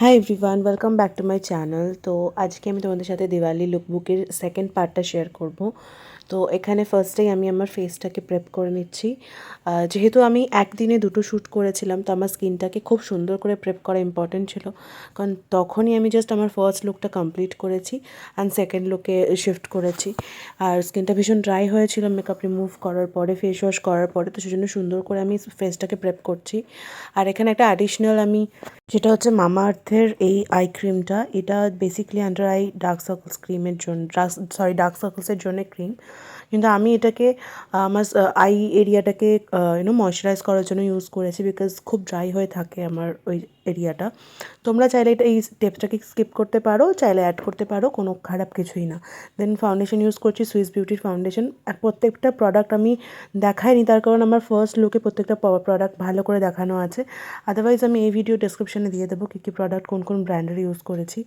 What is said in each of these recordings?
Hi everyone, welcome back to my channel. তো আজকে আমি তোমাদের সাথে দিওয়ালি লুকবুকের সেকেন্ড পার্টটা শেয়ার করব। তো এখানে ফার্স্টেই আমি আমার ফেসটাকে প্রেপ করে নিচ্ছি। যেহেতু আমি একদিনে দুটো শ্যুট করেছিলাম, তো আমার স্কিনটাকে খুব সুন্দর করে প্রেপ করা ইম্পর্টেন্ট ছিল, কারণ তখনই আমি জাস্ট আমার ফার্স্ট লুকটা কমপ্লিট করেছি অ্যান্ড সেকেন্ড লুকে শিফট করেছি। আর স্কিনটা ভীষণ ড্রাই হয়েছিল মেকআপ রিমুভ করার পরে, ফেস ওয়াশ করার পরে, তো সেজন্য সুন্দর করে আমি ফেসটাকে প্রেপ করছি। আর এখানে একটা অ্যাডিশনাল আমি, যেটা হচ্ছে মামা আর্থের এই আই ক্রিমটা। এটা basically under eye dark circles ক্রিমের জন্য, ডার্ক সার্কলসের জন্য ক্রিম, কিন্তু আমি এটাকে আমার আই এরিয়াটাকে ময়শ্চারাইজ করার জন্য ইউজ করেছি, বিকজ খুব ড্রাই হয়ে থাকে আমার ওই এরিয়াটা। তোমরা চাইলে এটা এই স্টেপটাকে স্কিপ করতে পারো, চাইলে অ্যাড করতে পারো, কোনো খারাপ কিছুই না। দেন ফাউন্ডেশন ইউজ করছি সুইস বিউটির ফাউন্ডেশন। আর প্রত্যেকটা প্রোডাক্ট আমি দেখাইনি, তার কারণ আমার ফার্স্ট লুকে প্রত্যেকটা প্রোডাক্ট ভালো করে দেখানো আছে। আদারওয়াইজ আমি এই ভিডিও ডেসক্রিপশনে দিয়ে দেবো কী কী প্রোডাক্ট কোন কোন ব্র্যান্ডের ইউজ করেছি।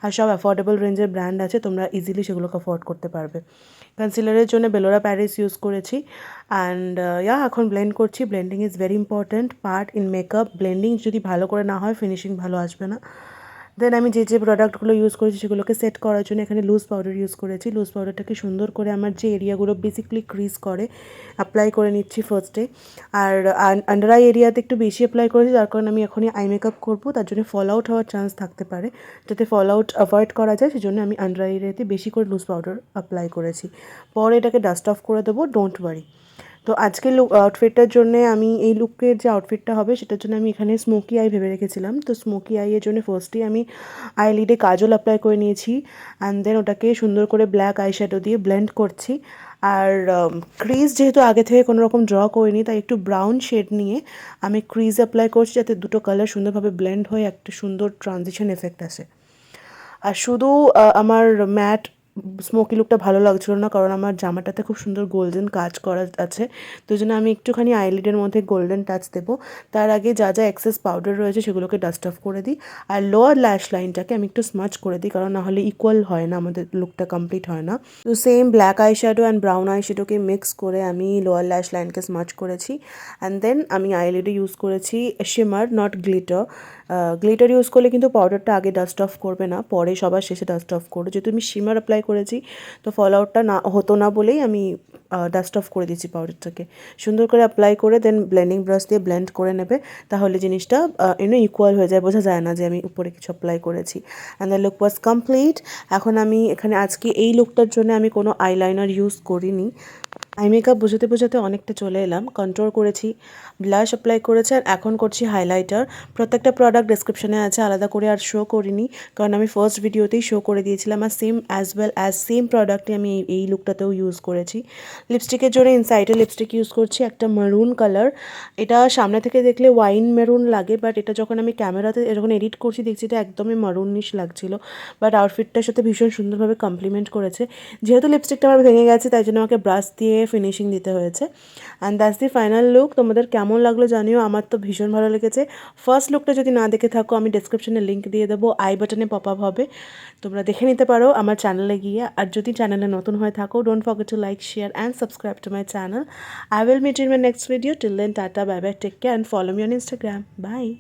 আর সব অ্যাফোর্ডেবল রেঞ্জের ব্র্যান্ড আছে, তোমরা ইজিলি সেগুলোকে অ্যাফোর্ড করতে পারবে। কনসিলারের জন্য বেলোরা প্যারিস ইউজ করেছি। অ্যান্ড এখন ব্লেন্ড করছি। Blending is very important part in makeup. Blending যদি ভালো করে না হয়, ফিনিশিং ভালো আসবে না। দেন আমি যে প্রোডাক্টগুলো ইউজ করেছি সেগুলোকে সেট করার জন্য এখানে লুজ পাউডার ইউজ করেছি। লুজ পাউডারটাকে সুন্দর করে আমার যে এরিয়াগুলো বেসিক্যালি ক্রিজ করে অ্যাপ্লাই করে নিচ্ছি ফার্স্টে। আর আন্ডার আই এরিয়াতে একটু বেশি অ্যাপ্লাই করেছি, যার কারণে আমি এখনই আই মেকআপ করবো, তার জন্য ফল আউট হওয়ার চান্স থাকতে পারে। যাতে ফল আউট অ্যাভয়েড করা যায়, সেজন্য আমি আন্ডার আই এরিয়াতে বেশি করে লুজ পাউডার অ্যাপ্লাই করেছি। পরে এটাকে ডাস্ট অফ করে দেবো, ডোন্ট ওয়ারি। তো আজকের আউটফিটটার জন্যে আমি এই লুকের যে আউটফিটটা হবে সেটার জন্য আমি এখানে স্মোকি আই ভেবে রেখেছিলাম। তো স্মোকি আইয়ের জন্য ফার্স্টেই আমি আইলিডে কাজল অ্যাপ্লাই করে নিয়েছি, অ্যান্ড দেন ওটাকে সুন্দর করে ব্ল্যাক আইশ্যাডো দিয়ে ব্লেন্ড করছি। আর ক্রিজ যেহেতু আগে থেকে কোনো রকম ড্র করিনি, তাই একটু ব্রাউন শেড নিয়ে আমি ক্রিজ অ্যাপ্লাই করছি, যাতে দুটো কালার সুন্দরভাবে ব্লেন্ড হয়ে একটা সুন্দর ট্রানজিশন এফেক্ট আসে। আর শুধু আমার ম্যাট স্মোকি লুকটা ভালো লাগছিল না, কারণ আমার জামাটাতে খুব সুন্দর গোল্ডেন কাজ করা আছে। তো জন্য আমি একটুখানি আইলিডের মধ্যে গোল্ডেন টাচ দেবো। তার আগে যা যা এক্সেস পাউডার রয়েছে সেগুলোকে ডাস্ট অফ করে দিই। আর লোয়ার ল্যাশ লাইনটাকে আমি একটু স্মাচ করে দিই, কারণ নাহলে ইকুয়াল হয় না, আমাদের লুকটা কমপ্লিট হয় না। তো same black eye shadow and brown eye শ্যাডোকে মিক্স করে আমি লোয়ার ল্যাশ লাইনকে স্মাচ করেছি। অ্যান্ড দেন আমি আইলিডে ইউজ করেছি shimmer, not glitter. Glitter use করলে কিন্তু পাউডারটা আগে ডাস্ট অফ করবে না, পরে সবার শেষে ডাস্ট অফ করবে। যেহেতু আমি শিমার অ্যাপ্লাই করেছি, তো ফল আউটটা না হতো না বলেই আমি ডাস্ট অফ করে দিচ্ছি পাউডারটাকে। সুন্দর করে অ্যাপ্লাই করে দেন ব্লেন্ডিং ব্রাশ দিয়ে ব্লেন্ড করে নেবে, তাহলে জিনিসটা ইকুয়াল হয়ে যায়, বোঝা যায় না যে আমি উপরে কিছু অ্যাপ্লাই করেছি। And the look was complete. এখন আমি এখানে আজকে এই লুকটার জন্য আমি কোনো আইলাইনার ইউজ করিনি। আই মেকআপ বোঝাতে বোঝাতে অনেকটা চলে এলাম। কন্ট্রোল করেছি, ব্লাশ অ্যাপ্লাই করেছি, আর এখন করছি হাইলাইটার। প্রত্যেকটা প্রোডাক্ট ডেসক্রিপশনে আছে, আলাদা করে আর শো করিনি, কারণ আমি ফার্স্ট ভিডিওতেই শো করে দিয়েছিলাম। আর same as well as same প্রোডাক্টই আমি এই লুকটাতেও ইউজ করেছি। লিপস্টিকের জন্য ইনসাইডের লিপস্টিক ইউজ করছি, একটা মারুন কালার। এটা সামনে থেকে দেখলে ওয়াইন মেরুন লাগে, বাট এটা যখন আমি ক্যামেরাতে যখন এডিট করছি দেখছি এটা একদমই মারুনিশ লাগছিল, বাট আউটফিটটার সাথে ভীষণ সুন্দরভাবে কমপ্লিমেন্ট করেছে। যেহেতু লিপস্টিকটা আমার ভেঙে গেছে, তাই জন্য আমাকে ব্রাশ দিয়ে ফিনিশিং দিতে হয়েছে। And that's the final look. তোমাদের কেমন লাগলো জানিও, আমার তো ভীষণ ভালো লেগেছে। ফার্স্ট লুকটা যদি না দেখে থাকো, আমি ডেসক্রিপশনে লিঙ্ক দিয়ে দেবো, আই বাটনে পপ আপ হবে, তোমরা দেখে নিতে পারো আমার চ্যানেলে গিয়ে। আর যদি চ্যানেলে নতুন হয়ে থাকো, don't forget to like, share and subscribe to my channel. I will meet you in my next video. Till then, tata, bye bye, take care, and follow me on Instagram. Bye.